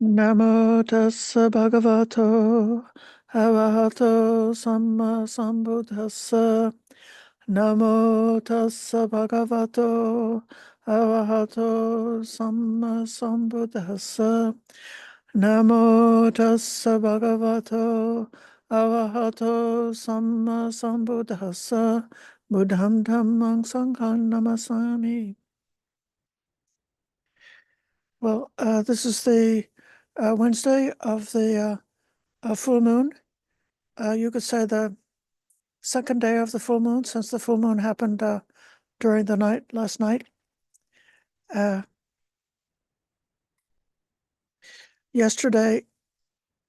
Namo tassa bhagavato arahato samma sambuddhassa. Namo tassa bhagavato arahato samma sambuddhassa. Namo tassa bhagavato arahato samma sambuddhassa. Buddham dhammang sangham namasami. Well, this is the Wednesday of the full moon. You could say the second day of the full moon, since the full moon happened during the night last night. Yesterday,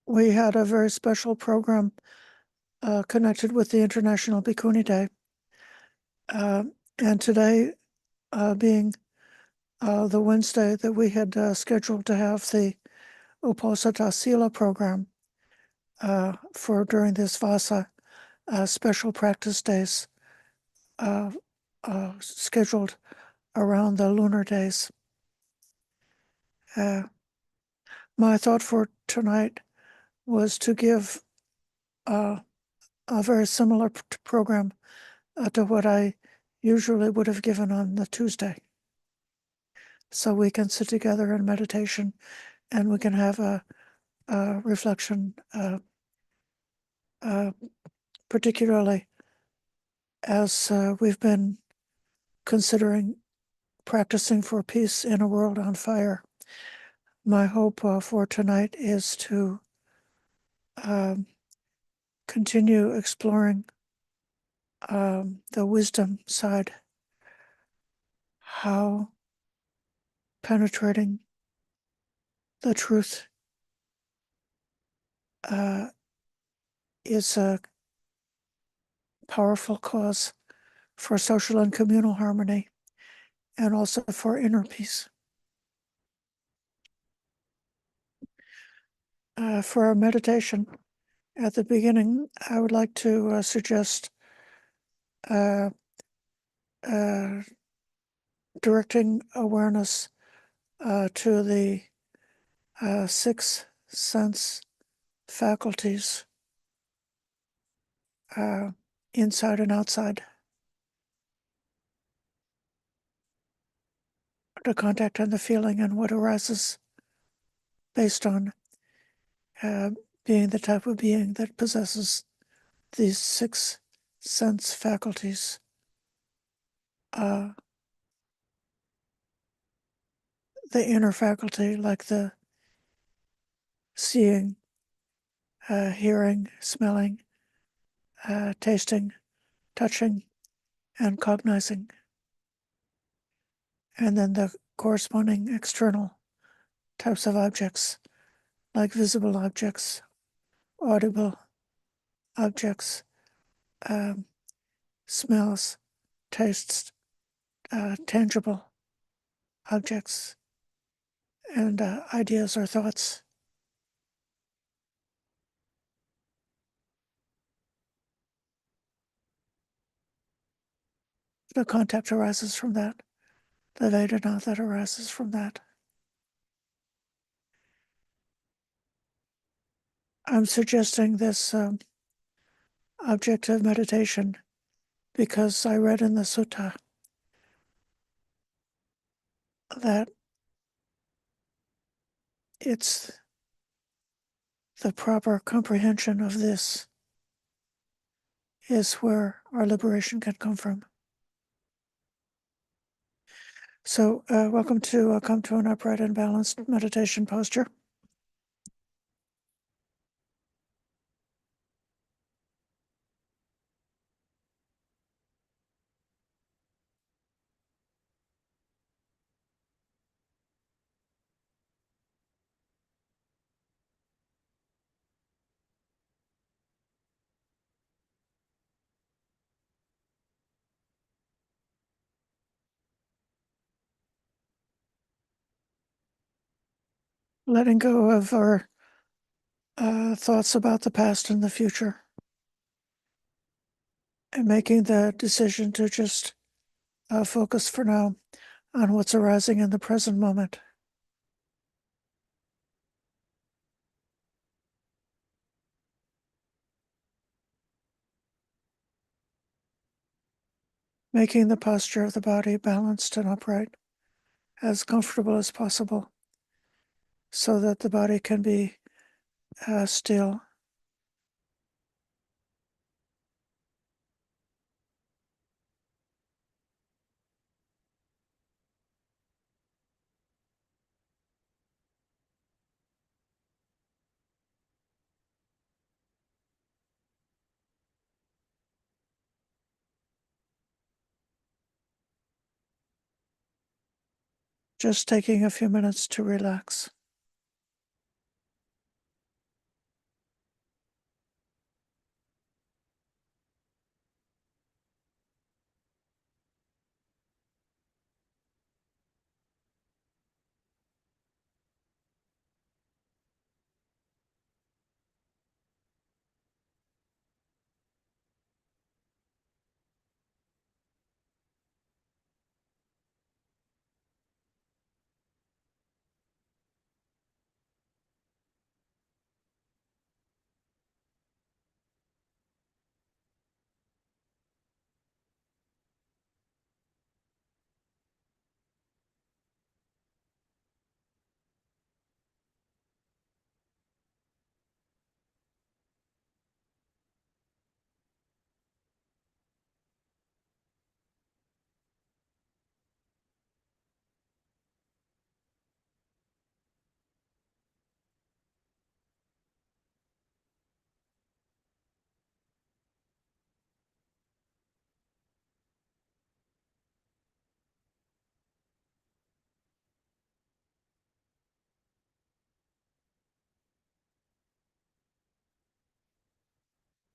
we had a very special program connected with the International Bhikkhuni Day. And today, being the Wednesday that we had scheduled to have the Uposatha Sila program for during this Vasa special practice days scheduled around the lunar days. My thought for tonight was to give a very similar program to what I usually would have given on the Tuesday. So we can sit together in meditation and we can have a reflection, particularly as we've been considering practicing for peace in a world on fire. My hope for tonight is to continue exploring the wisdom side, how penetrating the truth is a powerful cause for social and communal harmony and also for inner peace. For our meditation at the beginning, I would like to suggest directing awareness to the 6 sense faculties, inside and outside. The contact and the feeling and what arises based on being the type of being that possesses these 6 sense faculties. The inner faculty, like the seeing, hearing, smelling, tasting, touching, and cognizing. And then the corresponding external types of objects, like visible objects, audible objects, smells, tastes, tangible objects, and ideas or thoughts. The contact arises from that, the Vedana that arises from that. I'm suggesting this object of meditation because I read in the sutta that it's the proper comprehension of this is where our liberation can come from. So welcome to come to an upright and balanced meditation posture. Letting go of our thoughts about the past and the future, and making the decision to just focus for now on what's arising in the present moment. making the posture of the body balanced and upright, as comfortable as possible, so that the body can be still. Just taking a few minutes to relax.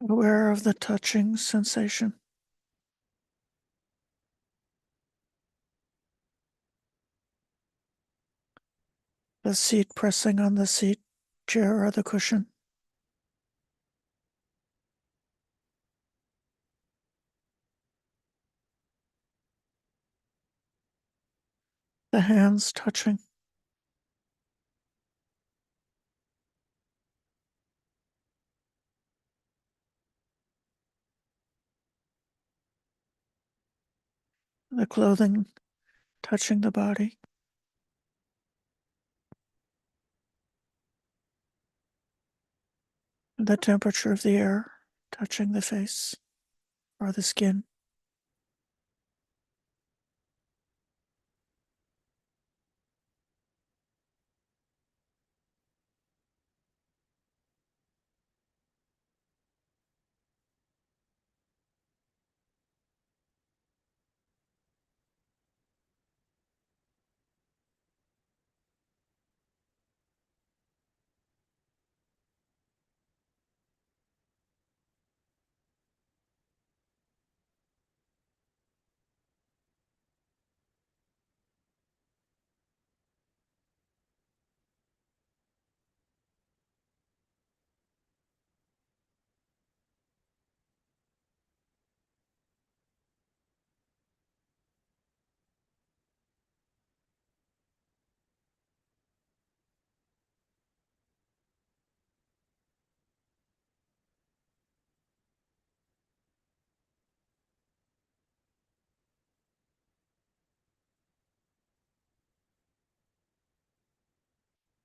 Aware of the touching sensation. The seat pressing on the seat, chair, or the cushion. The hands touching. The clothing touching the body. The temperature of the air touching the face or the skin.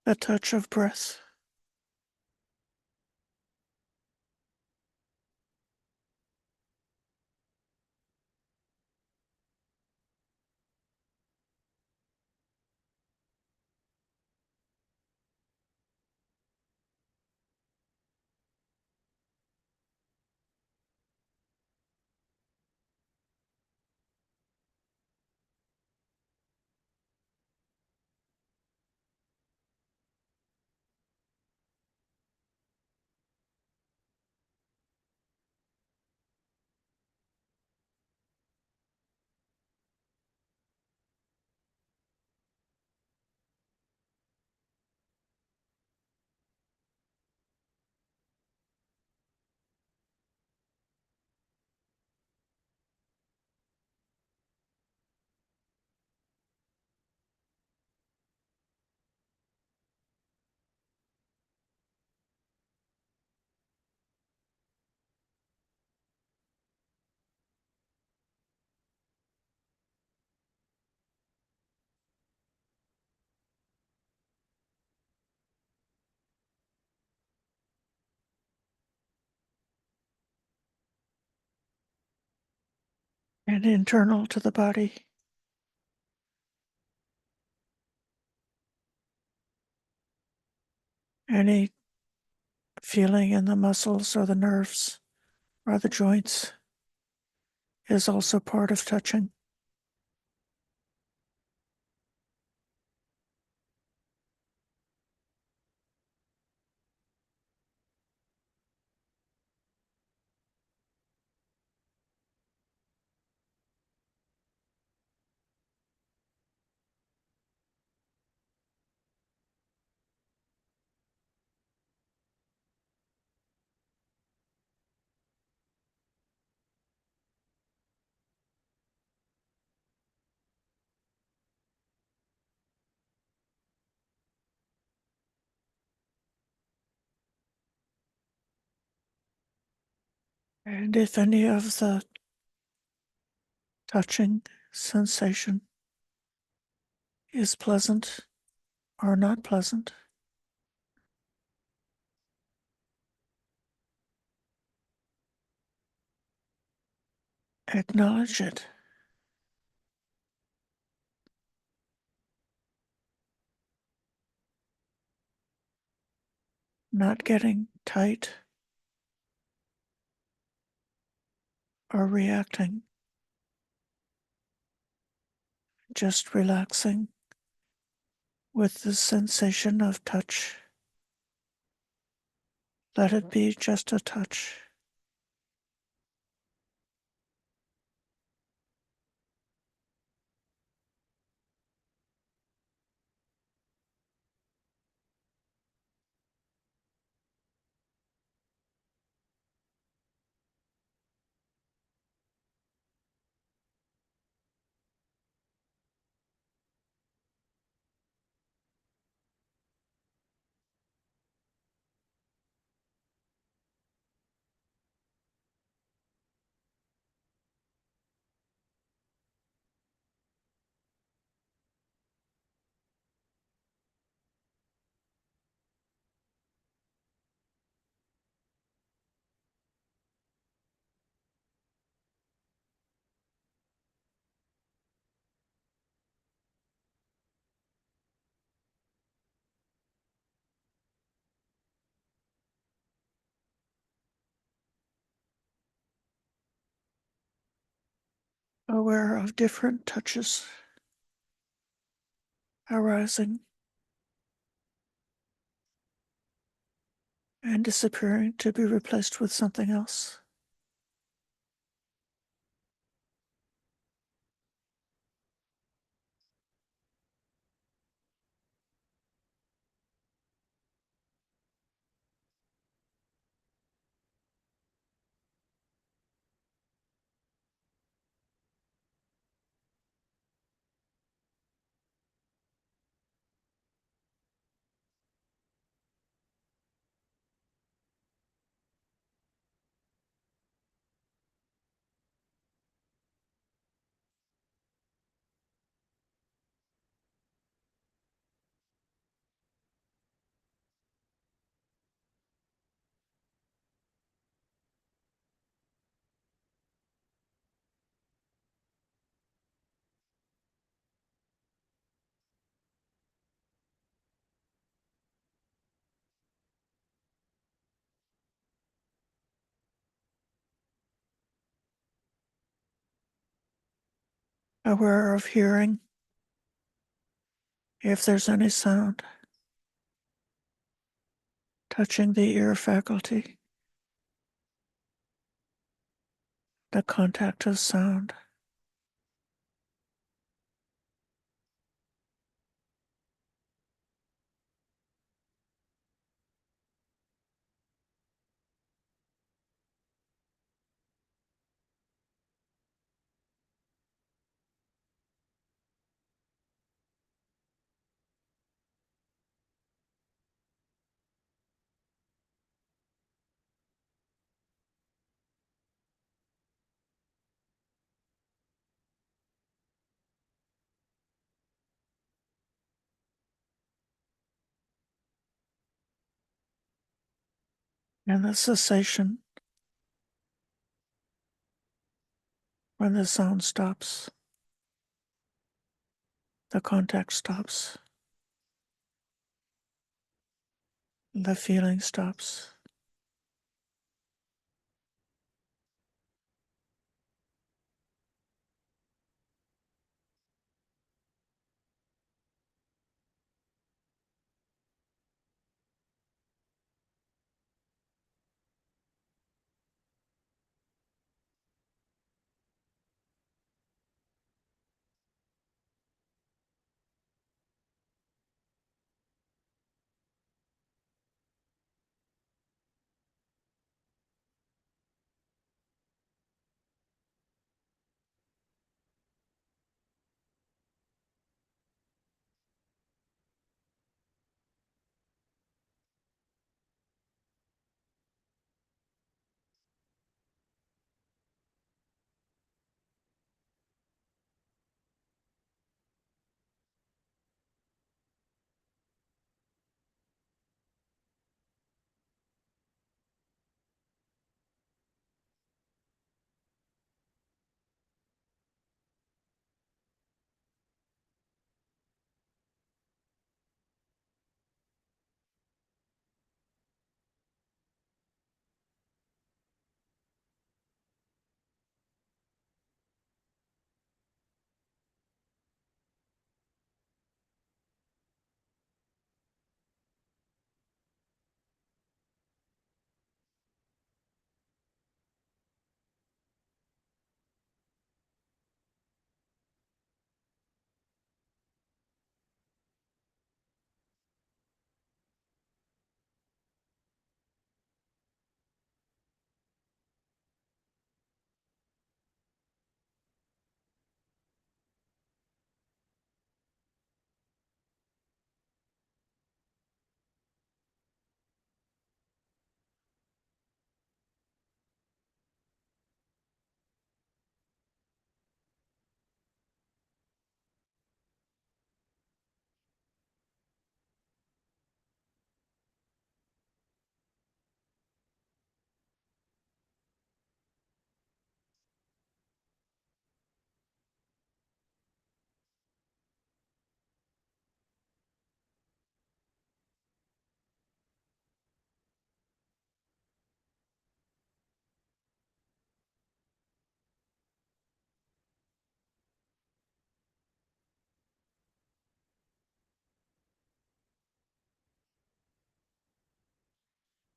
The touch of breath. and internal to the body. Any feeling in the muscles or the nerves or the joints is also part of touching. And if any of the touching sensation is pleasant or not pleasant, acknowledge it. Not getting tight or reacting, just relaxing with the sensation of touch. Let it be just a touch. Aware of different touches arising and disappearing to be replaced with something else. Aware of hearing, if there's any sound, touching the ear faculty, the contact of sound. And the cessation When the sound stops, the contact stops, the feeling stops.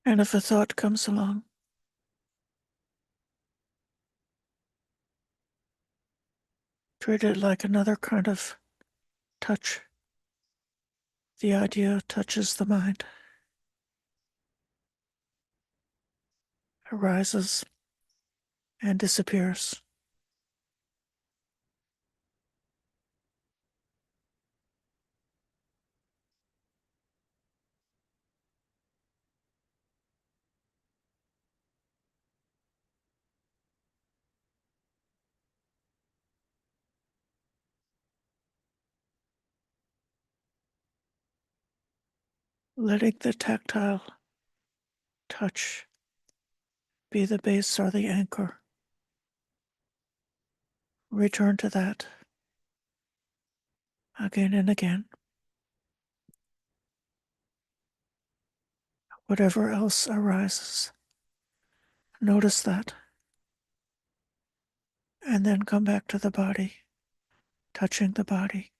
And if a thought comes along, treat it like another kind of touch. The idea touches the mind, arises and disappears. Letting the tactile touch be the base or the anchor. Return to that again and again. Whatever else arises, notice that, and then come back to the body, touching the body.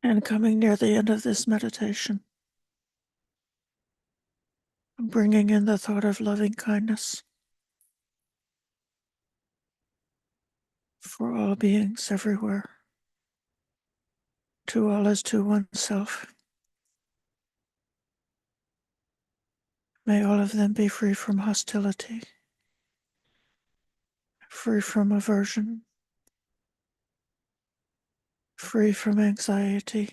And coming near the end of this meditation, I'm bringing in the thought of loving kindness for all beings everywhere, to all as to oneself. May all of them be free from hostility, free from aversion, free from anxiety.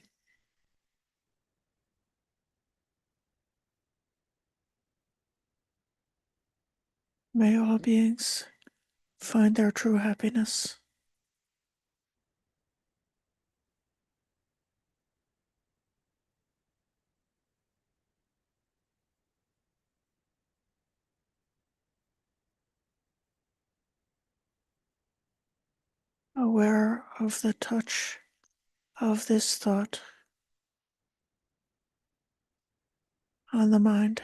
May all beings find their true happiness. Aware of the touch of this thought on the mind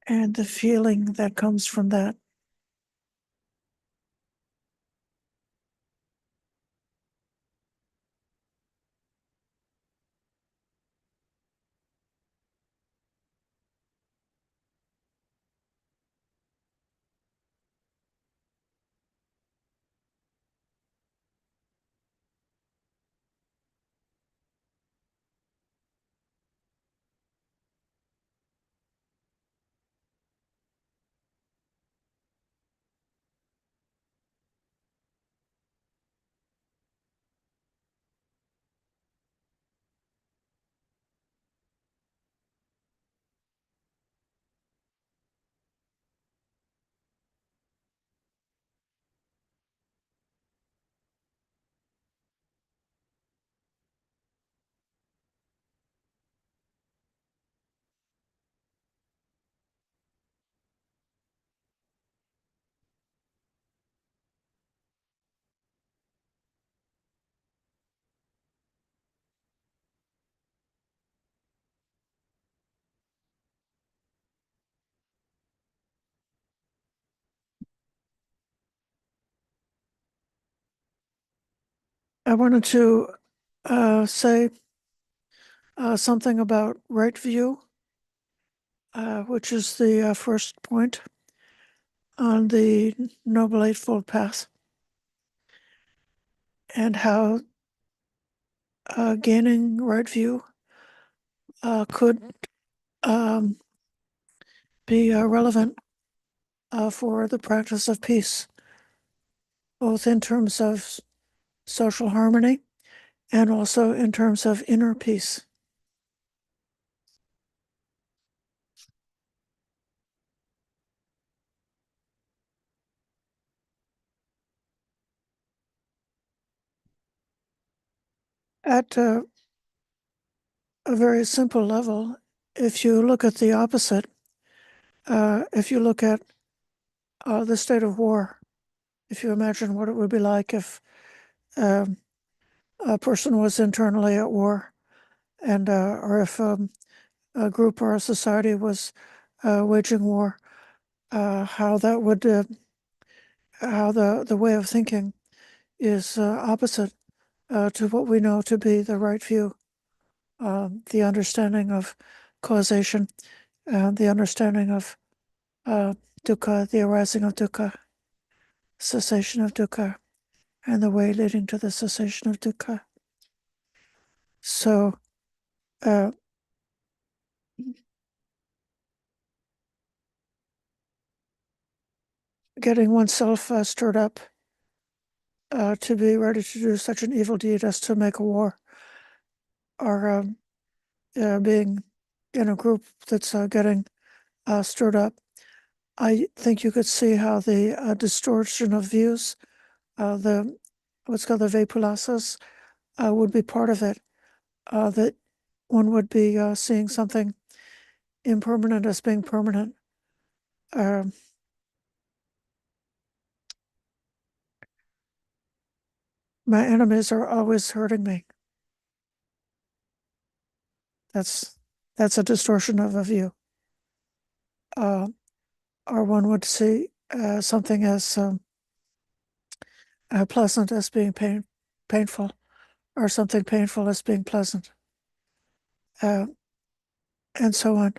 and the feeling that comes from that. I wanted to say something about right view, which is the first point on the Noble Eightfold Path, and how gaining right view could um, be relevant for the practice of peace, both in terms of social harmony and also in terms of inner peace. At a very simple level, if you look at the opposite, if you look at the state of war, if you imagine what it would be like if um, a person was internally at war, and or if a group or a society was waging war, how that would how the way of thinking is opposite to what we know to be the right view, the understanding of causation, and the understanding of dukkha, the arising of dukkha, cessation of dukkha, and the way leading to the cessation of dukkha. So uh, getting oneself stirred up to be ready to do such an evil deed as to make a war, or being in a group that's getting stirred up. I think you could see how the distortion of views, the what's called the vepulasas, would be part of it. That one would be seeing something impermanent as being permanent. Um, my enemies are always hurting me. That's a distortion of a view. Or one would see something as pleasant as being painful, or something painful as being pleasant, uh, and so on.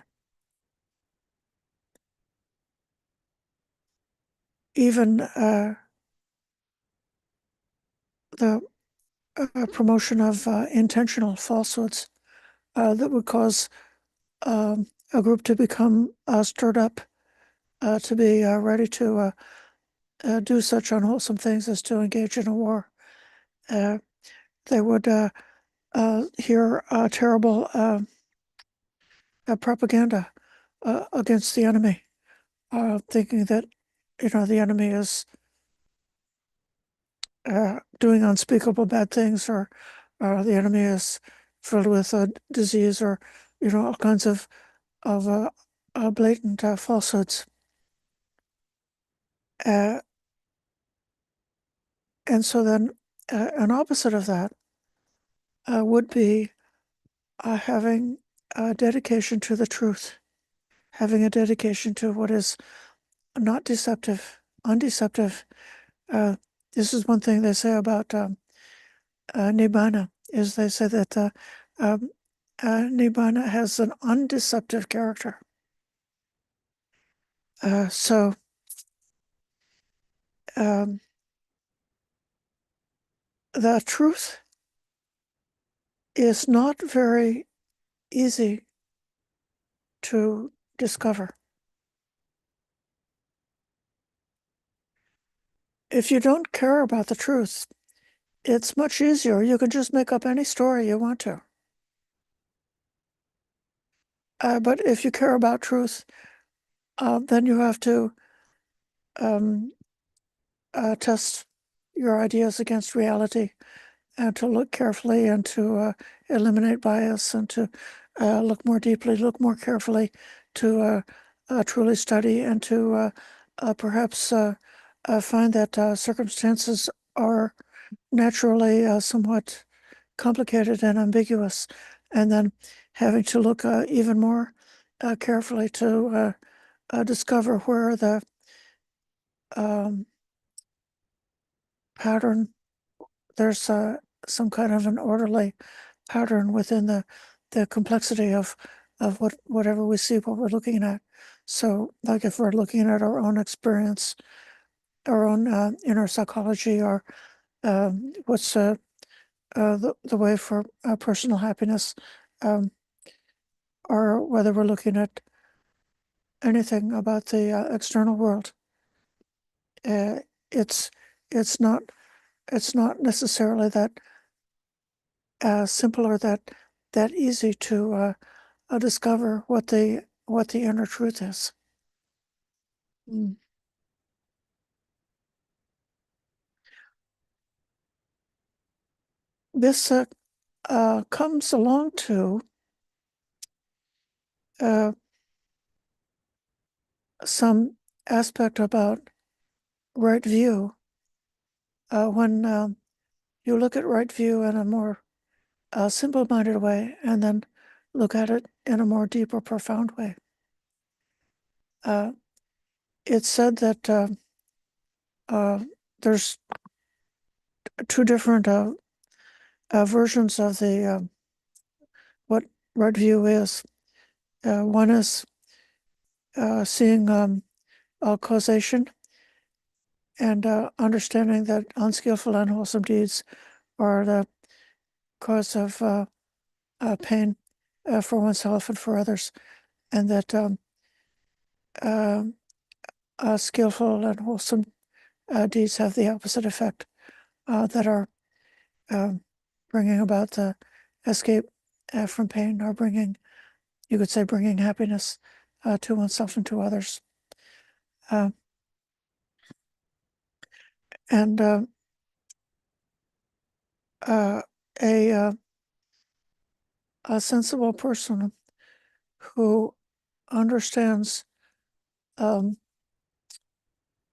Even the promotion of intentional falsehoods that would cause a group to become stirred up, to be ready to do such unwholesome things as to engage in a war. They would hear terrible propaganda against the enemy, thinking that the enemy is doing unspeakable bad things, or the enemy is filled with disease, or all kinds of blatant falsehoods. And so then an opposite of that would be having a dedication to the truth, having a dedication to what is not deceptive, undeceptive. This is one thing they say about Nibbana, is they say that Nibbana has an undeceptive character. So the truth is not very easy to discover. If you don't care about the truth, it's much easier. You can just make up any story you want to. But if you care about truth, then you have to test your ideas against reality, and to look carefully, and to eliminate bias, and to look more deeply, look more carefully, to truly study, and to perhaps find that circumstances are naturally somewhat complicated and ambiguous, and then having to look even more carefully to discover where the um, pattern, there's some kind of an orderly pattern within the complexity of whatever we see, what we're looking at. So, like if we're looking at our own experience, our own inner psychology, or what's the way for personal happiness, um, or whether we're looking at anything about the external world, uh, it's it's not it's not necessarily that simple, or that easy to discover what the inner truth is. Mm. This comes along to uh, some aspect about right view. When you look at right view in a more simple-minded way, and then look at it in a more deep or profound way, it's said that there's two different versions of the what right view is. One is seeing causation, and understanding that unskillful, unwholesome deeds are the cause of pain for oneself and for others, and that uh, skillful and wholesome deeds have the opposite effect, that are bringing about the escape from pain, or you could say, bringing happiness to oneself and to others. Uh, and uh, a, uh, a sensible person who understands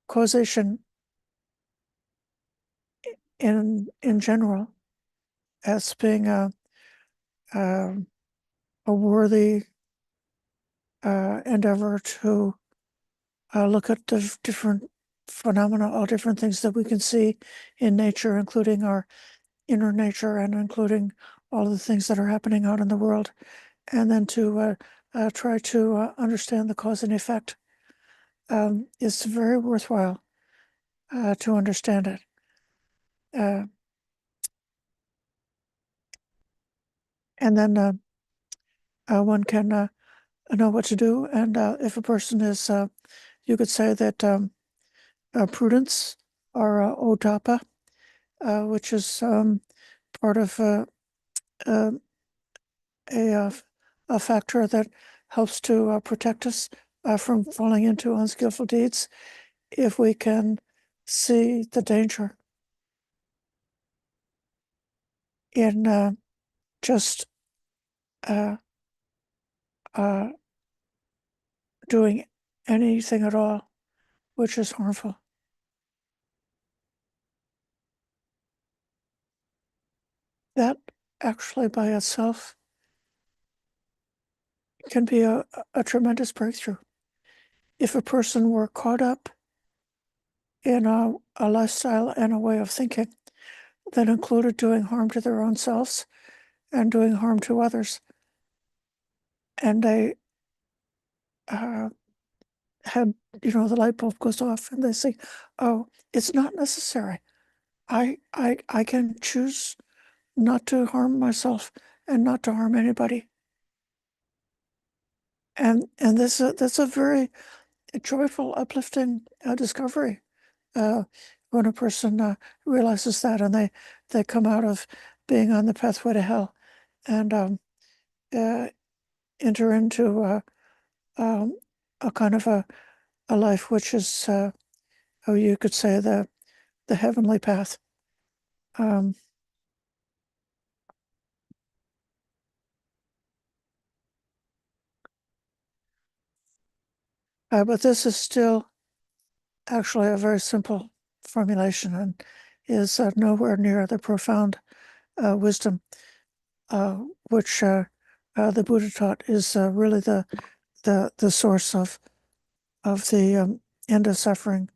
causation in general as being a, a worthy endeavor to look at the different phenomena, all different things that we can see in nature, including our inner nature and including all of the things that are happening out in the world, and then to try to understand the cause and effect. It's very worthwhile to understand it. And then one can know what to do. And if a person is, you could say that prudence or otapa, which is part of uh, a factor that helps to protect us from falling into unskillful deeds. If we can see the danger in just uh, uh, doing anything at all which is harmful. That actually by itself can be a tremendous breakthrough. If a person were caught up in a lifestyle and a way of thinking that included doing harm to their own selves and doing harm to others, and they had, the light bulb goes off and they say, oh, it's not necessary. I can choose not to harm myself and not to harm anybody. And that's a very joyful, uplifting discovery when a person realizes that, and they come out of being on the pathway to hell and uh, enter into a kind of a life which is, oh, you could say the heavenly path. Um, but this is still actually a very simple formulation and is nowhere near the profound wisdom which the Buddha taught is really the source of the end of suffering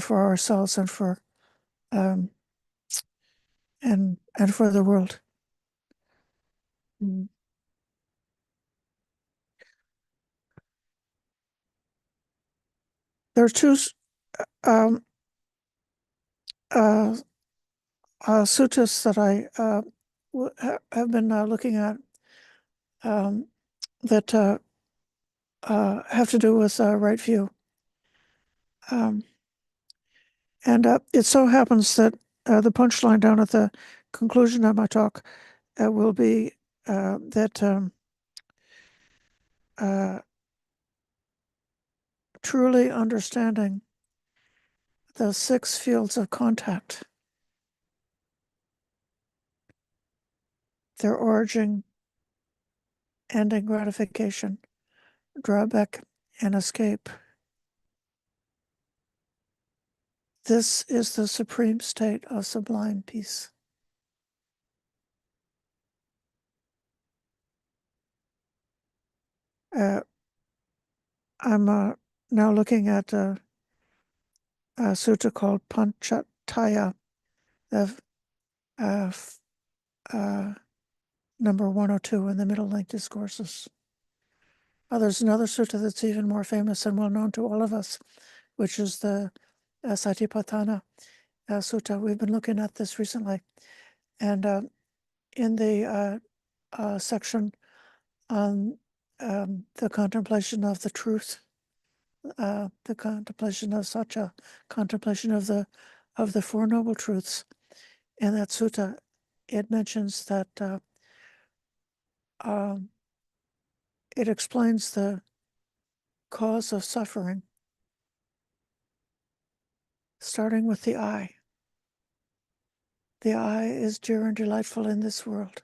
for ourselves and for um, and for the world. Mm. There are two um, uh, suttas that I have been looking at um, that have to do with right view. And it so happens that the punchline down at the conclusion of my talk will be that truly understanding the 6 fields of contact, their origin, ending, gratification, drawback, and escape. This is the supreme state of sublime peace. I'm now looking at a sutta called Panchataya, of number 102 in the Middle Length Discourses. There's another sutta that's even more famous and well known to all of us, which is the Satipatthana Sutta. We've been looking at this recently. And in the section on the contemplation of the truth, the contemplation of Satya, contemplation of the Four Noble Truths, in that sutta, it mentions that it explains the cause of suffering, starting with the I. The I is dear and delightful in this world.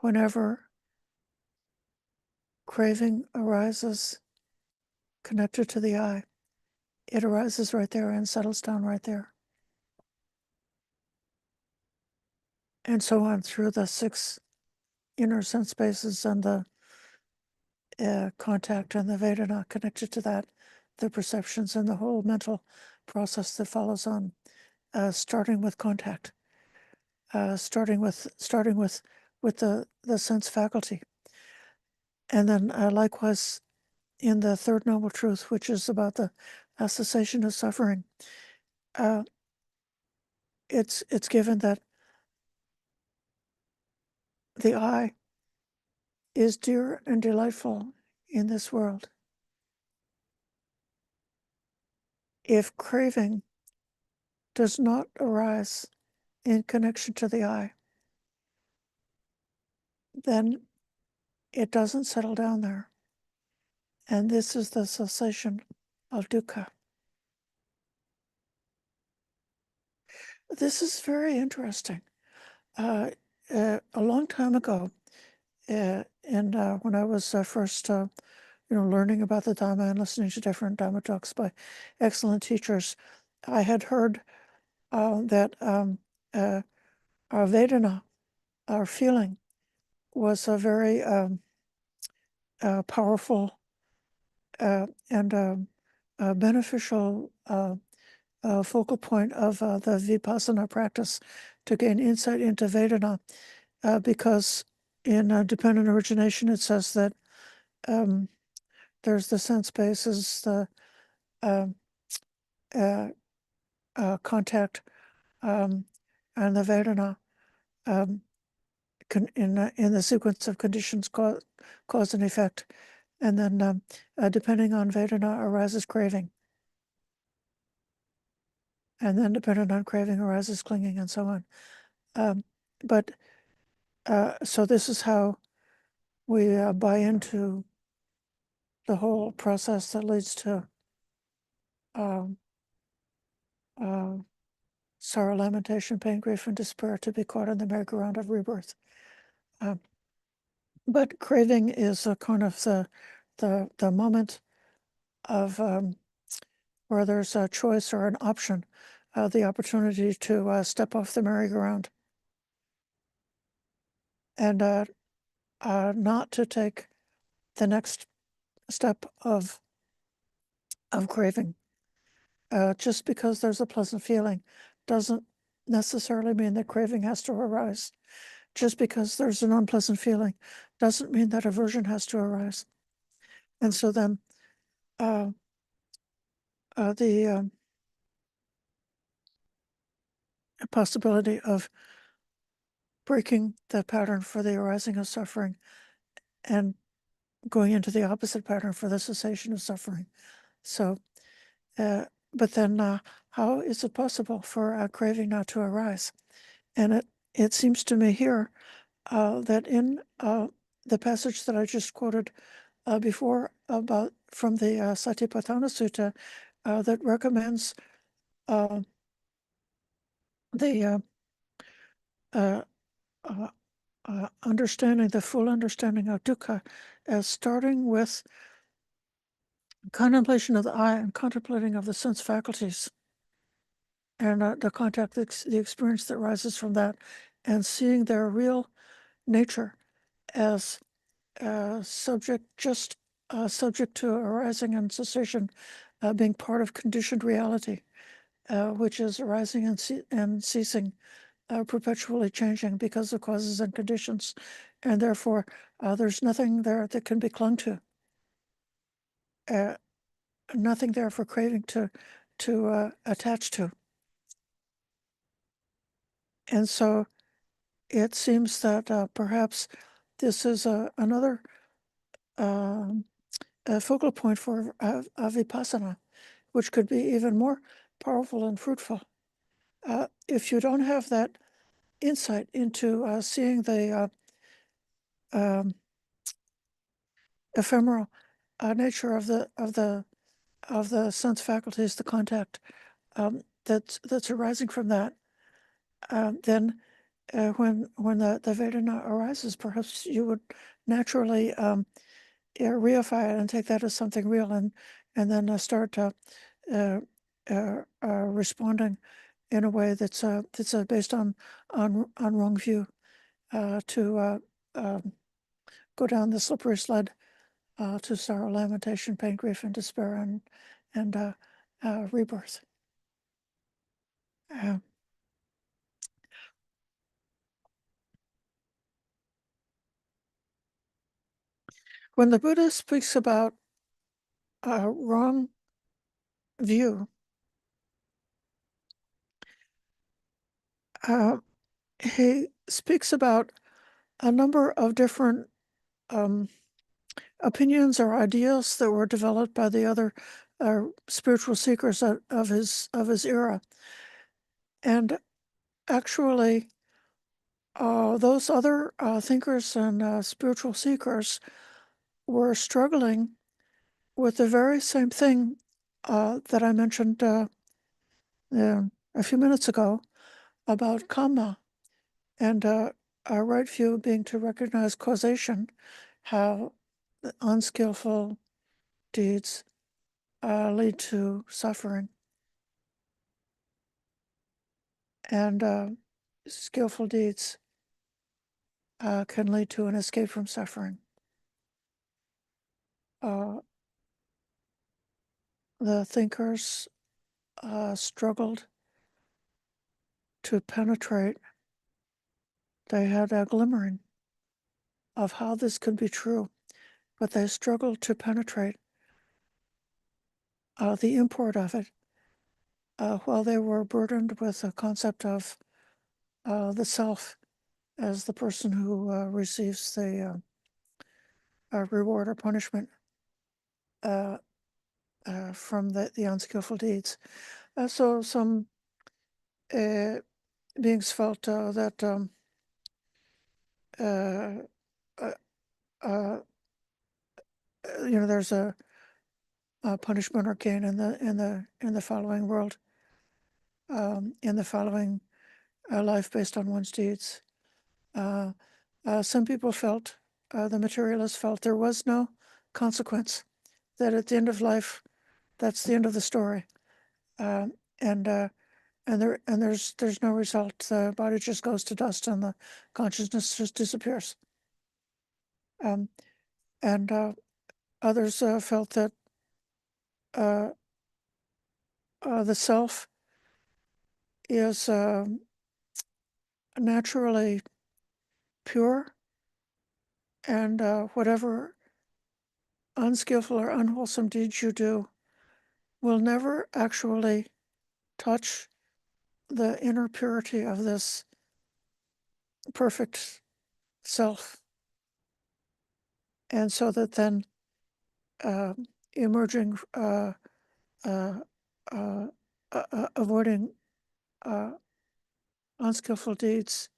Whenever craving arises connected to the I, it arises right there and settles down right there. And so on through the 6 inner sense bases and the contact and the Vedana connected to that, the perceptions and the whole mental process that follows on, starting with contact, starting with the sense faculty, and then likewise in the third noble truth, which is about the cessation of suffering. It's given that the I is dear and delightful in this world. If craving does not arise in connection to the I, then it doesn't settle down there. And this is the cessation of dukkha. This is very interesting. A long time ago, and when I was first, learning about the Dhamma and listening to different Dhamma talks by excellent teachers, I had heard that our Vedana, our feeling, was a very powerful and beneficial focal point of the Vipassana practice to gain insight into Vedana, because in dependent origination it says that there's the sense basis, the contact, and the Vedana in the sequence of conditions, cause and effect, and then depending on Vedana arises craving, and then dependent on craving arises clinging, and so on. But so this is how we buy into the whole process that leads to um, sorrow, lamentation, pain, grief, and despair, to be caught in the merry-go-round of rebirth. But craving is a kind of the moment of where there's a choice or an option, the opportunity to step off the merry-go-round and not to take the next step of craving. Just because there's a pleasant feeling doesn't necessarily mean that craving has to arise. Just because there's an unpleasant feeling doesn't mean that aversion has to arise. And so then the possibility of breaking the pattern for the arising of suffering and going into the opposite pattern for the cessation of suffering. So, but then how is it possible for craving not to arise? And it seems to me here that in the passage that I just quoted before about from the Satipatthana Sutta that recommends the understanding, the full understanding of dukkha, as starting with contemplation of the I and contemplating of the sense faculties, and the contact, the experience that rises from that, and seeing their real nature as subject to arising and cessation, being part of conditioned reality, which is arising and ceasing, perpetually changing because of causes and conditions, and therefore there's nothing there that can be clung to, nothing there for craving to attach to. And so it seems that perhaps this is another focal point for vipassana, which could be even more powerful and fruitful. If you don't have that insight into seeing the ephemeral nature of the sense faculties, the contact that's arising from that, then when the Vedana arises, perhaps you would naturally reify it and take that as something real, and then start responding in a way that's based on wrong view, to go down the slippery sled to sorrow, lamentation, pain, grief, and despair, and rebirth. Uh, when the Buddha speaks about a wrong view, he speaks about a number of different opinions or ideas that were developed by the other spiritual seekers of his era, and actually, those other thinkers and spiritual seekers were struggling with the very same thing that I mentioned a few minutes ago about karma and our right view being to recognize causation, how unskillful deeds lead to suffering, and skillful deeds can lead to an escape from suffering. The thinkers struggled to penetrate. They had a glimmering of how this could be true, but they struggled to penetrate the import of it while they were burdened with the concept of the self as the person who receives the reward or punishment from the unskillful deeds. So some beings felt that there's a punishment or gain in the following world, in the following life based on one's deeds. Some people felt, the materialists felt, there was no consequence. That at the end of life, that's the end of the story, and there's no result. The body just goes to dust, and the consciousness just disappears. And others felt that the self is naturally pure, and whatever unskillful or unwholesome deeds you do will never actually touch the inner purity of this perfect self. And so that then emerging, avoiding unskillful deeds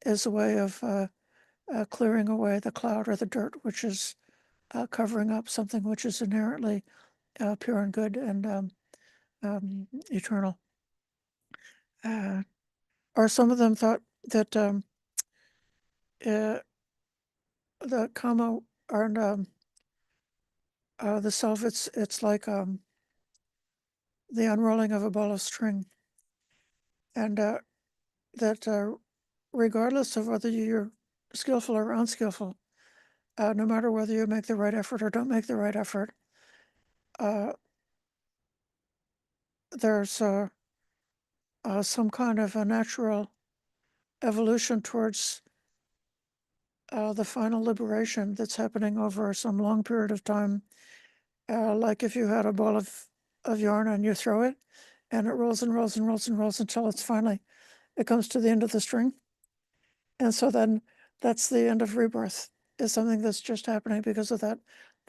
is a way of clearing away the cloud or the dirt, which is covering up something which is inherently pure and good and eternal. Or some of them thought that the karma and the self, it's like the unrolling of a ball of string, and that regardless of whether you're skillful or unskillful, no matter whether you make the right effort or don't make the right effort, there's some kind of a natural evolution towards the final liberation that's happening over some long period of time. Like if you had a ball of yarn and you throw it, and it rolls and rolls and rolls and rolls until it comes to the end of the string. And so then that's the end of rebirth, is something that's just happening because of that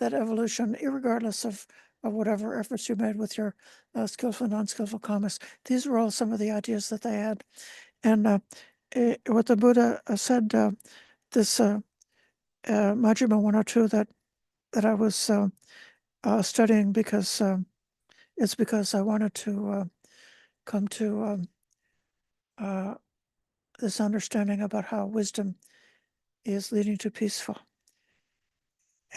evolution, irregardless of whatever efforts you made with your skillful and non-skillful karmas. These were all some of the ideas that they had. And what the Buddha said, this Majjhima 102 that I was studying because it's because I wanted to come to this understanding about how wisdom is leading to peaceful.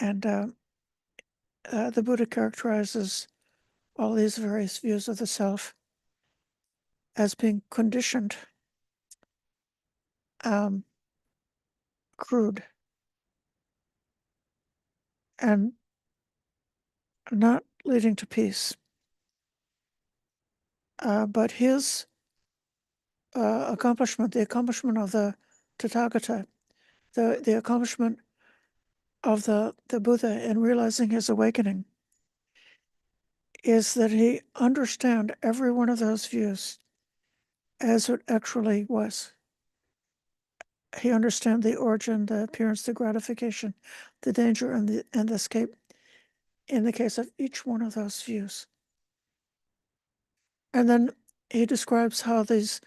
And the Buddha characterizes all these various views of the self as being conditioned, crude, and not leading to peace. But his accomplishment, the accomplishment of the Tathagata, the accomplishment of the Buddha in realizing his awakening, is that he understand every one of those views as it actually was. He understand the origin, the appearance, the gratification, the danger, and the escape in the case of each one of those views. And then he describes how these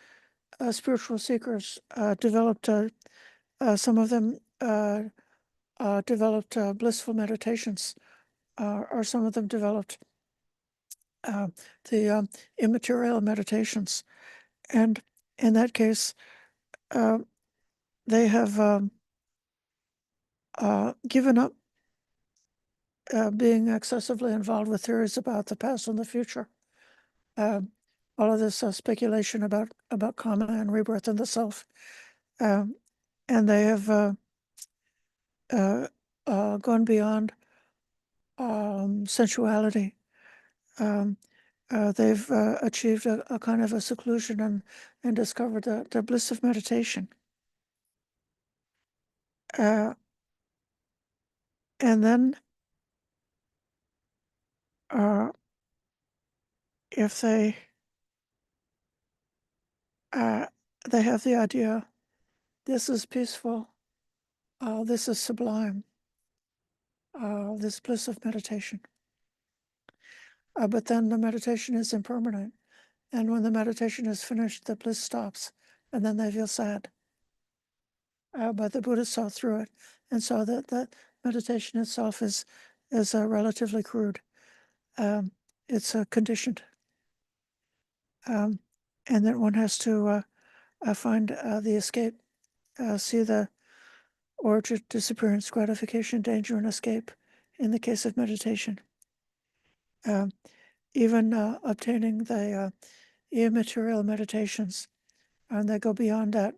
spiritual seekers developed, some of them developed blissful meditations, or some of them developed the immaterial meditations. And in that case, they have given up being excessively involved with theories about the past and the future. All of this speculation about karma and rebirth and the self. And they have gone beyond sensuality. They've achieved a kind of a seclusion and discovered the bliss of meditation. And then if they have the idea, this is peaceful, this is sublime, this bliss of meditation. But then the meditation is impermanent. And when the meditation is finished, the bliss stops. And then they feel sad. But the Buddha saw through it and saw that meditation itself is relatively crude. It's conditioned. And that one has to find the escape, see the origin, disappearance, gratification, danger, and escape in the case of meditation. Even obtaining the immaterial meditations, and they go beyond that,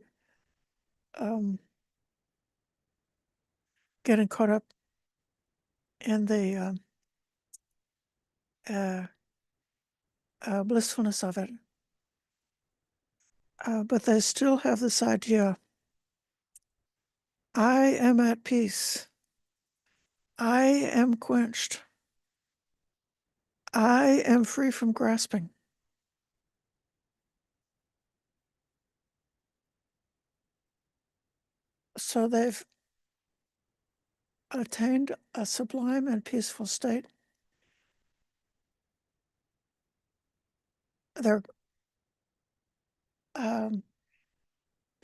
getting caught up in the blissfulness of it. But they still have this idea, I am at peace. I am quenched. I am free from grasping. So they've attained a sublime and peaceful state. They're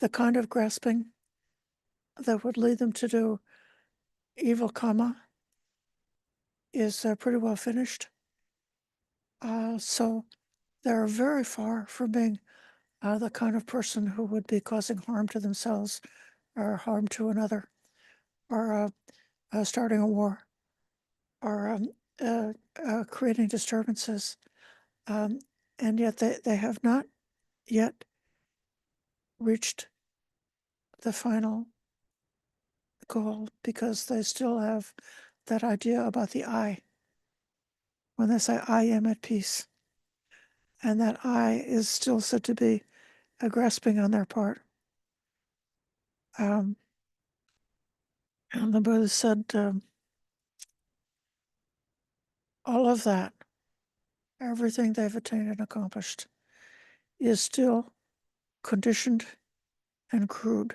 the kind of grasping that would lead them to do evil karma is pretty well finished. So they're very far from being the kind of person who would be causing harm to themselves or harm to another, or starting a war, or creating disturbances. And yet they have not yet reached the final goal, because they still have that idea about the I. When they say, I am at peace, and that I is still said to be a grasping on their part. And the Buddha said, all of that, everything they've attained and accomplished, is still conditioned and crude.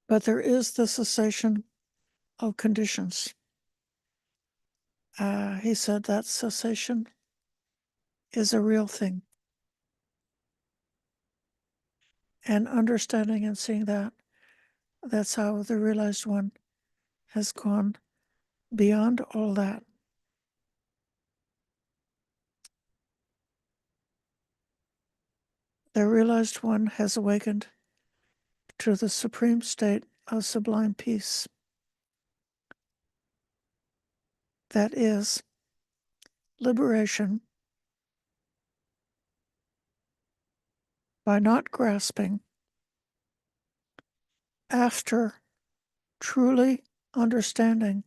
But there is the cessation of conditions. He said that cessation is a real thing. And understanding and seeing that, that's how the realized one has gone beyond all that. The realized one has awakened to the supreme state of sublime peace. That is liberation by not grasping after truly understanding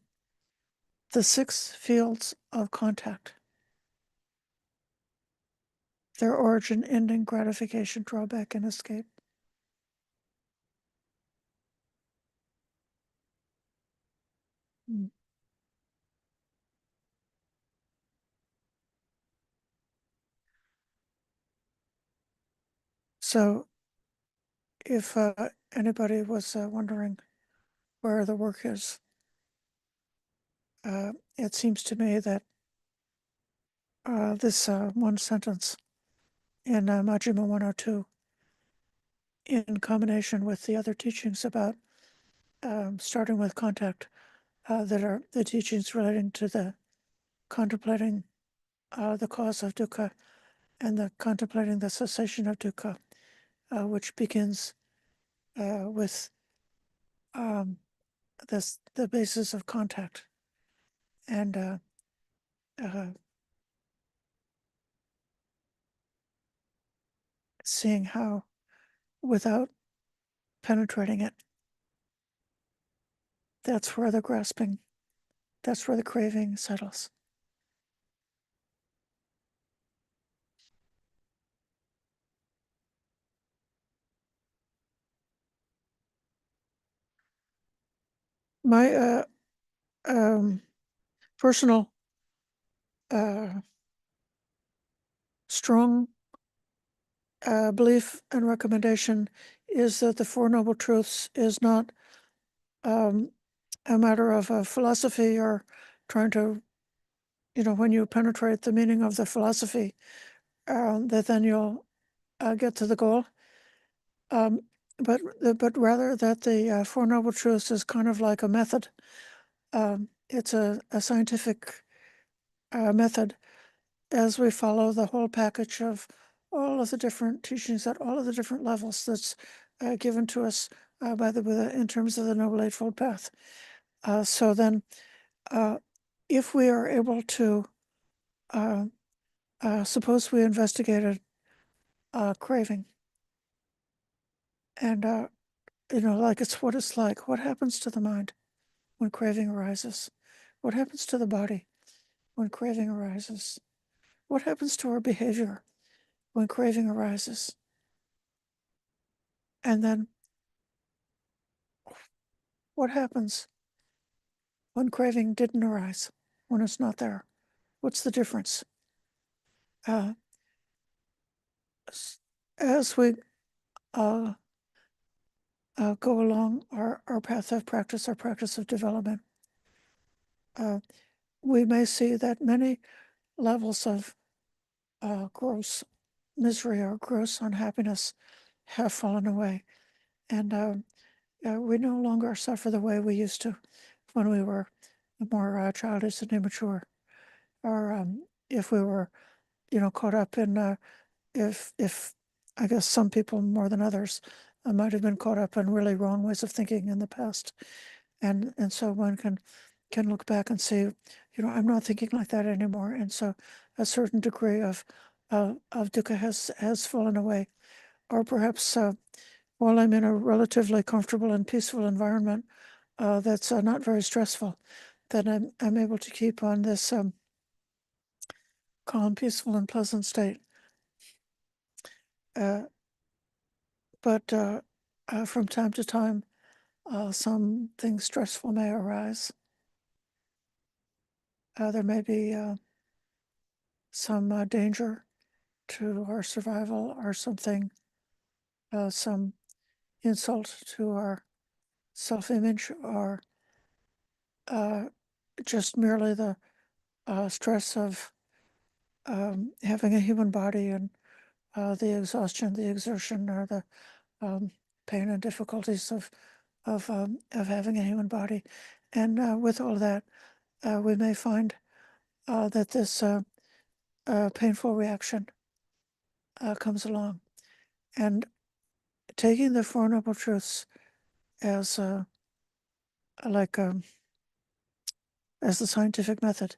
the 6 fields of contact, their origin, ending, gratification, drawback, and escape. Mm. So if anybody was wondering where the work is, it seems to me that this one sentence in Majjhima 102, in combination with the other teachings about starting with contact, that are the teachings relating to the contemplating the cause of dukkha and the contemplating the cessation of dukkha, which begins with the basis of contact and uh, seeing how, without penetrating it, that's where the grasping, that's where the craving settles. My personal strong belief and recommendation is that the Four Noble Truths is not a matter of a philosophy or trying to, when you penetrate the meaning of the philosophy, that then you'll get to the goal. But rather that the Four Noble Truths is kind of like a method. It's a scientific method as we follow the whole package of all of the different teachings at all of the different levels that's given to us by the Buddha in terms of the Noble Eightfold Path. So then, if we are able to, suppose we investigated craving, and like it's what it's like. What happens to the mind when craving arises? What happens to the body when craving arises? What happens to our behavior when craving arises? And then what happens when craving didn't arise, when it's not there? What's the difference? Uh, as we go along our path of practice, our practice of development, we may see that many levels of gross misery or gross unhappiness have fallen away. And we no longer suffer the way we used to when we were more childish and immature. Or if we were, caught up in, if I guess some people more than others might have been caught up in really wrong ways of thinking in the past. And so one can look back and say, I'm not thinking like that anymore. And so a certain degree of dukkha has fallen away. Or perhaps while I'm in a relatively comfortable and peaceful environment that's not very stressful, then I'm able to keep on this calm, peaceful, and pleasant state. Uh, but from time to time, something stressful may arise. There may be some danger to our survival or something, some insult to our self-image, or just merely the stress of having a human body and the exhaustion, the exertion, or the pain and difficulties of having a human body. And with all that, we may find that this painful reaction comes along. And taking the Four Noble Truths as like as the scientific method,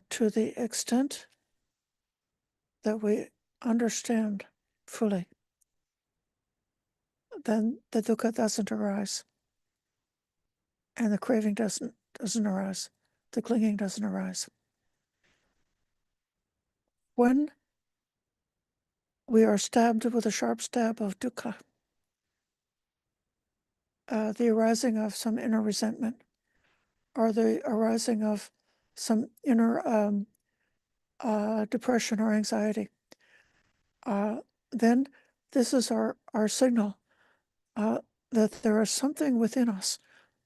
to the extent that we understand fully, then the dukkha doesn't arise. and the craving doesn't arise. The clinging doesn't arise. When we are stabbed with a sharp stab of dukkha, the arising of some inner resentment, or the arising of some inner depression or anxiety, then this is our signal that there is something within us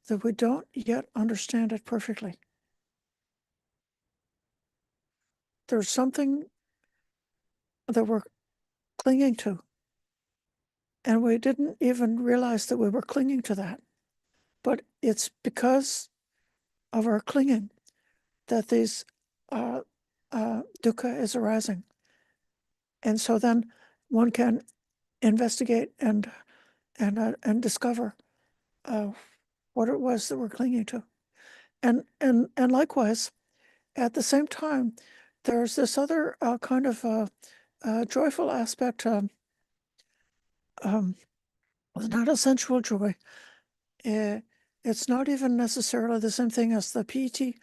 that we don't yet understand it perfectly. There's something that we're clinging to, and we didn't even realize that we were clinging to that. But it's because of our clinging that these dukkha is arising. And so then one can investigate and discover what it was that we're clinging to. And likewise, at the same time, there's this other kind of joyful aspect. Not a sensual joy. It's not even necessarily the same thing as the piety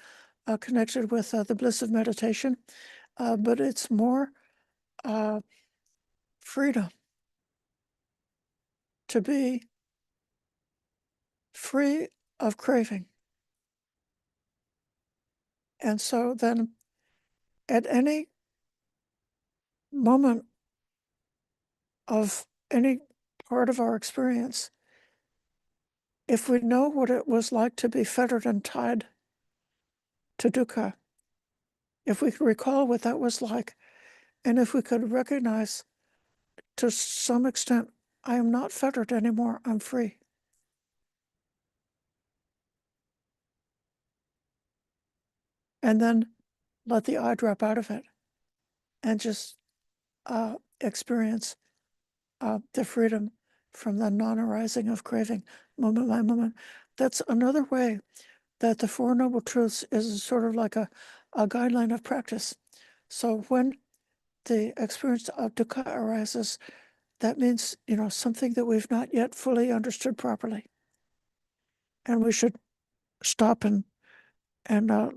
connected with the bliss of meditation, but it's more freedom, to be free of craving. And so then at any moment of any part of our experience, if we know what it was like to be fettered and tied to dukkha, if we could recall what that was like, and if we could recognize to some extent, I am not fettered anymore, I'm free. And then let the I drop out of it and just experience the freedom from the non-arising of craving moment by moment. That's another way that the Four Noble Truths is sort of like a guideline of practice. So when the experience of dukkha arises, that means, something that we've not yet fully understood properly. And we should stop and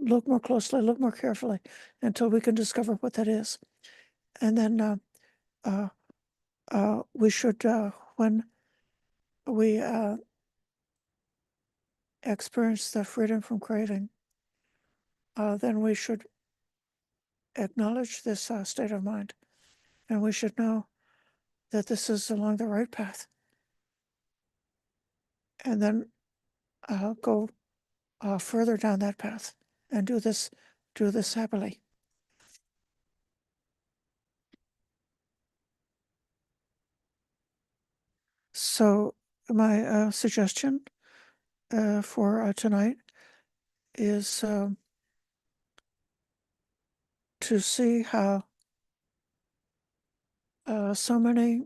look more closely, look more carefully until we can discover what that is. And then we should, when we experience the freedom from craving, then we should acknowledge this state of mind, and we should know that this is along the right path, and then go further down that path and do this happily. So my suggestion for tonight is to see how so many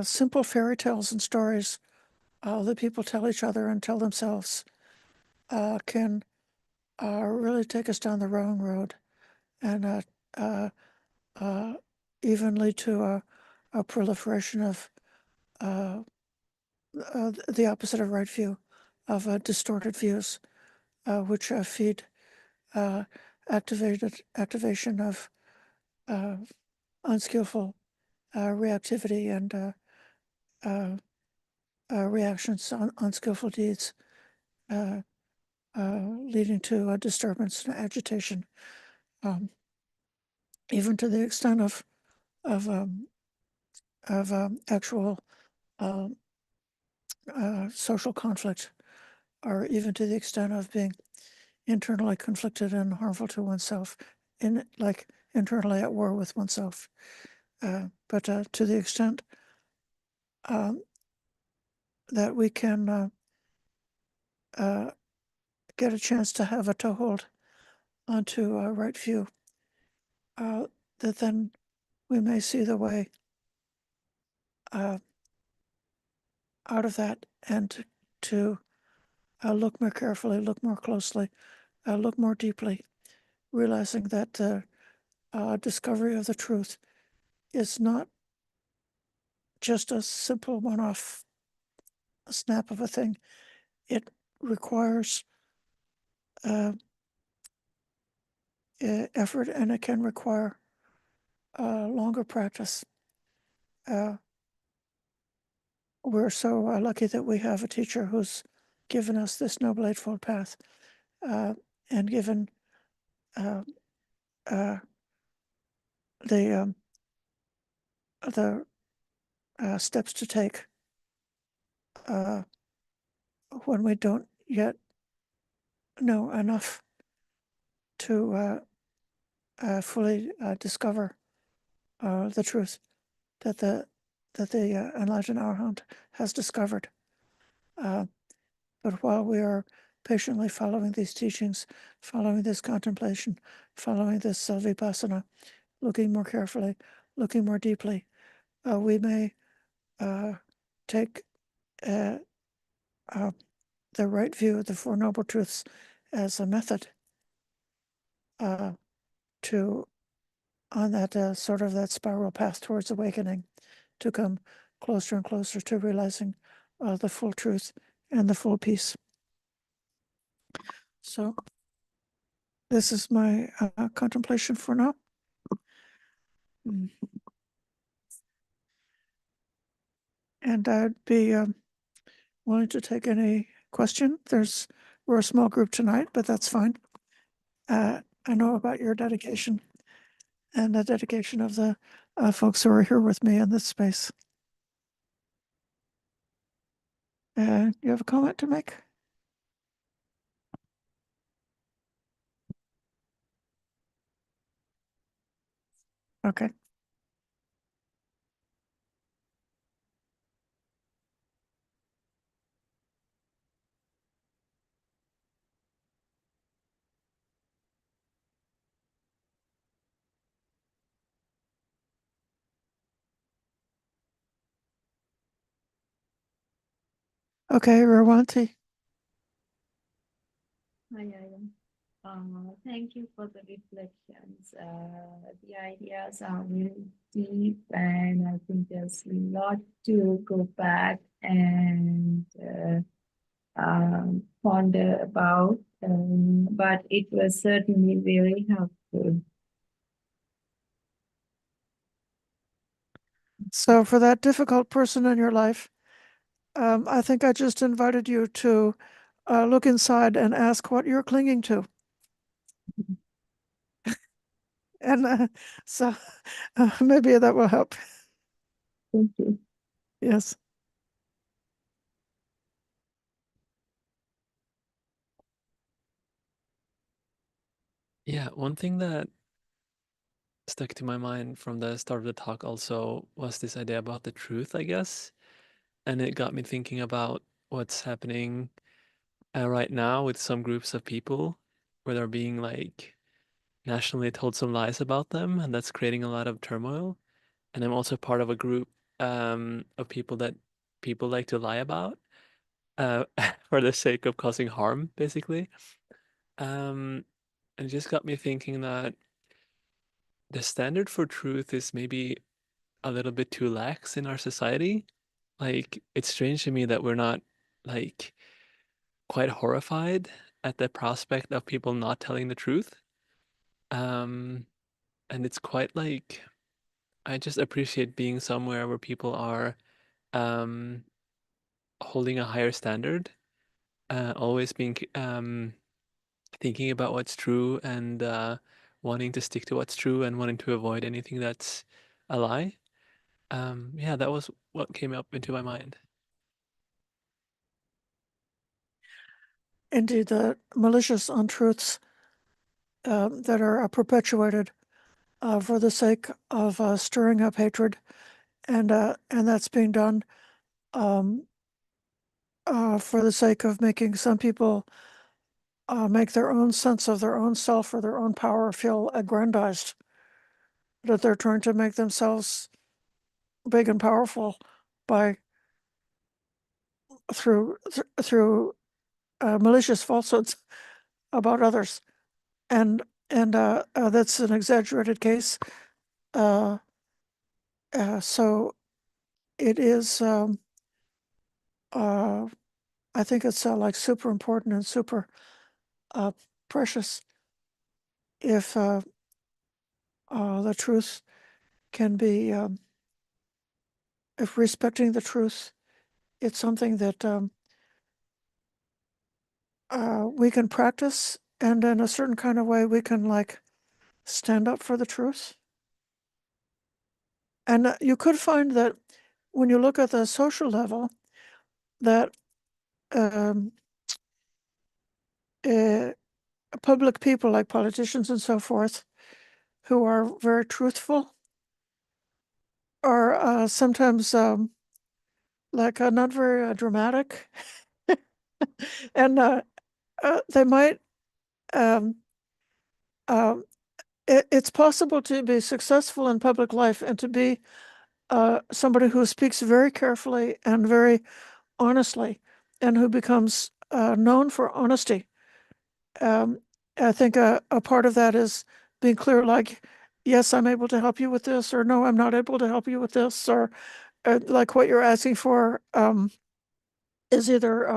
simple fairy tales and stories that people tell each other and tell themselves can really take us down the wrong road, and even lead to a proliferation of the opposite of right view, of distorted views, which feed activation of unskillful reactivity and reactions on unskillful deeds, leading to a disturbance and agitation, even to the extent of actual social conflict, or even to the extent of being internally conflicted and harmful to oneself, internally at war with oneself. But to the extent that we can get a chance to have a toehold onto right view, that then we may see the way out of that, and to look more carefully, look more closely, look more deeply, realizing that the discovery of the truth is not just a simple one-off snap of a thing. it requires effort, and it can require longer practice. We're so lucky that we have a teacher who's given us this Noble Eightfold Path and given the steps to take when we don't yet know enough to fully discover the truth that the enlightened Arahant has discovered. But while we are patiently following these teachings, following this contemplation, following this vipassana, looking more carefully, looking more deeply, we may take the right view of the Four Noble Truths as a method to, on that sort of that spiral path towards awakening, to come closer and closer to realizing the full truth and the full peace. So this is my contemplation for now. And I'd be willing to take any question. We're a small group tonight, but that's fine. I know about your dedication and the dedication of the folks who are here with me in this space. You have a comment to make? Okay. Okay, Rawanti. Hi, Ayya. Thank you for the reflections. The ideas are very deep, and I think there's a lot to go back and ponder about. But it was certainly very helpful. So for that difficult person in your life, I think I just invited you to look inside and ask what you're clinging to. And so maybe that will help. Thank you. Yes. Yeah, one thing that stuck to my mind from the start of the talk also was this idea about the truth, I guess. And it got me thinking about what's happening right now with some groups of people where they're being like nationally told some lies about them, and that's creating a lot of turmoil. And I'm also part of a group of people that people like to lie about uh, for the sake of causing harm, basically. And it just got me thinking that the standard for truth is maybe a little bit too lax in our society. Like, it's strange to me that we're not like quite horrified at the prospect of people not telling the truth. Um, and it's quite like I just appreciate being somewhere where people are um holding a higher standard, always being thinking about what's true and wanting to stick to what's true and wanting to avoid anything that's a lie. Yeah, that was what came up into my mind. Indeed, the malicious untruths that are perpetuated for the sake of stirring up hatred, and that's being done for the sake of making some people make their own sense of their own self or their own power feel aggrandized, that they're trying to make themselves big and powerful by through malicious falsehoods about others, and that's an exaggerated case. So it is I think it's like super important and super precious if the truth can be, if respecting the truth, it's something that we can practice, and in a certain kind of way, we can like stand up for the truth. And you could find that when you look at the social level, that um, uh, public people like politicians and so forth, who are very truthful, are sometimes like not very dramatic, and they might. Um, it's possible to be successful in public life and to be somebody who speaks very carefully and very honestly, and who becomes known for honesty. Um, I think a part of that is being clear, like, yes, I'm able to help you with this, or no, I'm not able to help you with this, or like what you're asking for is either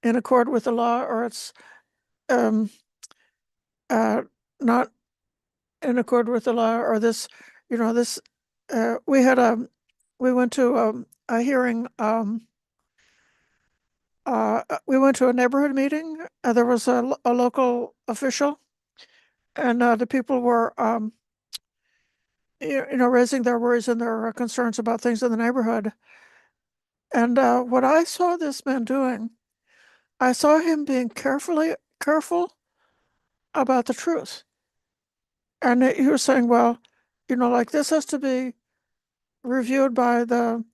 in accord with the law, or it's um, not in accord with the law, or this, this. We went to a hearing. We went to a neighborhood meeting. There was a local official, and the people were, raising their worries and their concerns about things in the neighborhood. And what I saw this man doing, I saw him being careful about the truth. And he was saying, well, like this has to be reviewed by the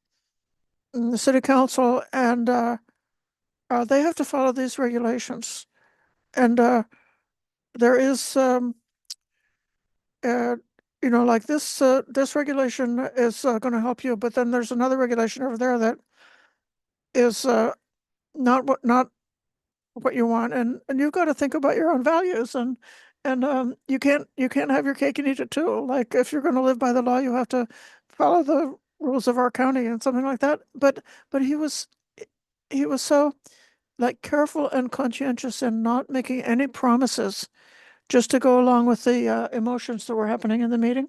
city council, and they have to follow these regulations. And there is, uh, like this regulation is going to help you, but then there's another regulation over there that is not what you want, and you've got to think about your own values, and you can't have your cake and eat it too. Like if you're going to live by the law, you have to follow the rules of our county and something like that. But he was so like careful and conscientious and not making any promises just to go along with the emotions that were happening in the meeting.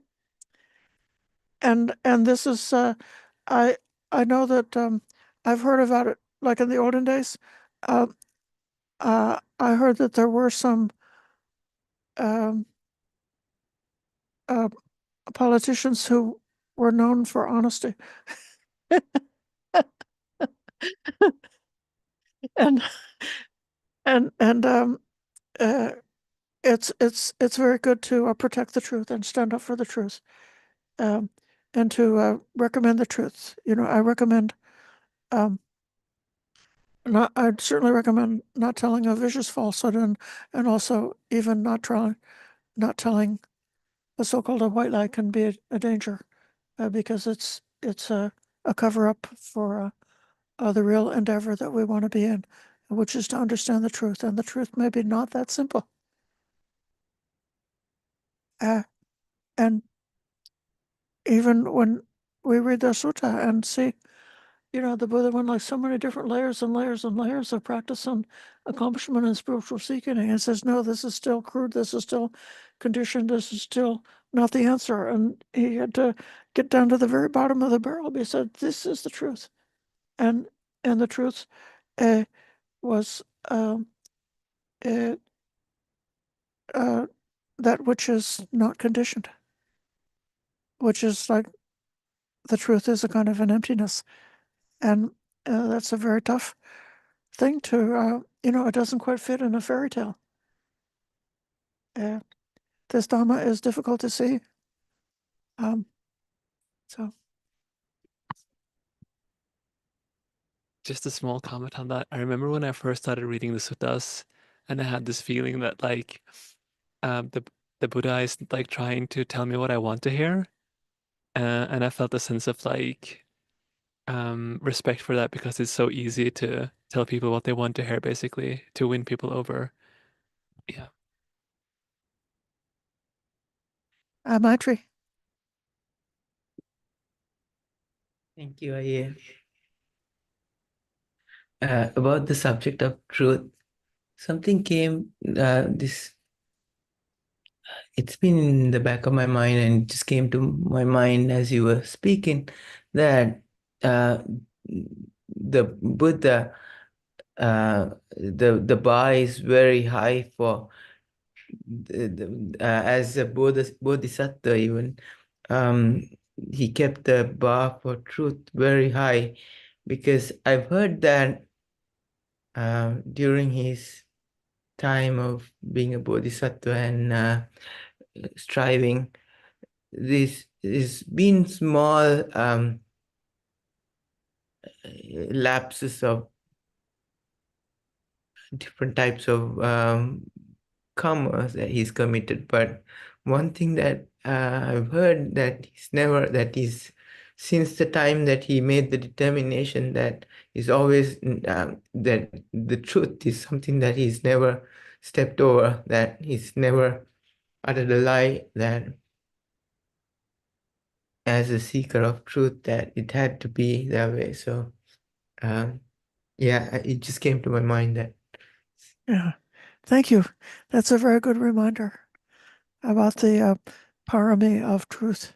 And this is I I know that I've heard about it like in the olden days. Uh, I heard that there were some um, uh, politicians who were known for honesty, and and uh, it's very good to protect the truth and stand up for the truth, um, and to recommend the truth. I recommend not. I'd certainly recommend not telling a vicious falsehood, and also even not telling a so-called a white lie can be a danger, because it's a cover up for the real endeavor that we want to be in, which is to understand the truth, and the truth may be not that simple. And even when we read the sutta and see, the Buddha went like so many different layers and layers and layers of practice and accomplishment and spiritual seeking, and says, no, this is still crude, this is still conditioned, this is still not the answer. And he had to get down to the very bottom of the barrel. He said, this is the truth. And the truth uh, was uh, uh, that which is not conditioned, which is like the truth is a kind of an emptiness. And that's a very tough thing to, it doesn't quite fit in a fairy tale. This Dhamma is difficult to see. Um, so Just a small comment on that. I remember when I first started reading the suttas, and I had this feeling that like the Buddha is like trying to tell me what I want to hear, and I felt a sense of like respect for that because it's so easy to tell people what they want to hear, basically, to win people over. Yeah. Maitri. Thank you, Ayya. about the subject of truth, something came. It's been in the back of my mind, and it just came to my mind as you were speaking that uh, the Buddha, the bar is very high for as a bodhisattva even. Um, he kept the bar for truth very high because I've heard that during his time of being a bodhisattva and striving, this has been small lapses of different types of karmas that he's committed. But one thing that I've heard that he's since the time that he made the determination that he's always that the truth is something that he's never stepped over, that he's never uttered a lie, that as a seeker of truth that it had to be that way. So yeah, it just came to my mind that Yeah. Thank you. That's a very good reminder about the parami of truth.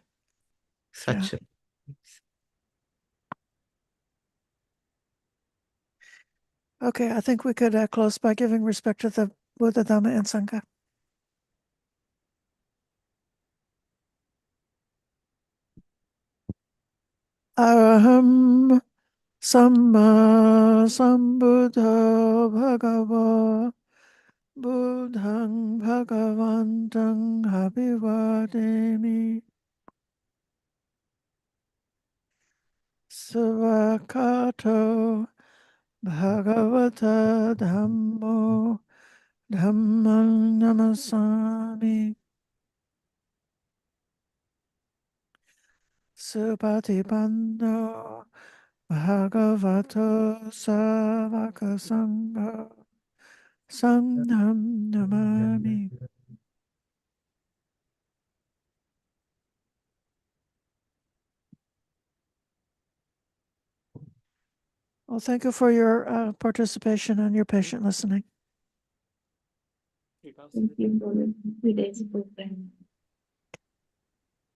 such a Okay, I think we could close by giving respect to the Buddha, Dhamma, and Sangha. Aham Samma Sambuddha Bhagava Buddhang Bhagavantang Abhivademi Svakato Bhagavata Dhammo Dhammang Namasami Supatipanno Bhagavato Savaka Sangha Sangham Namami. Well, thank you for your participation and your patient listening. Thank you for today's program.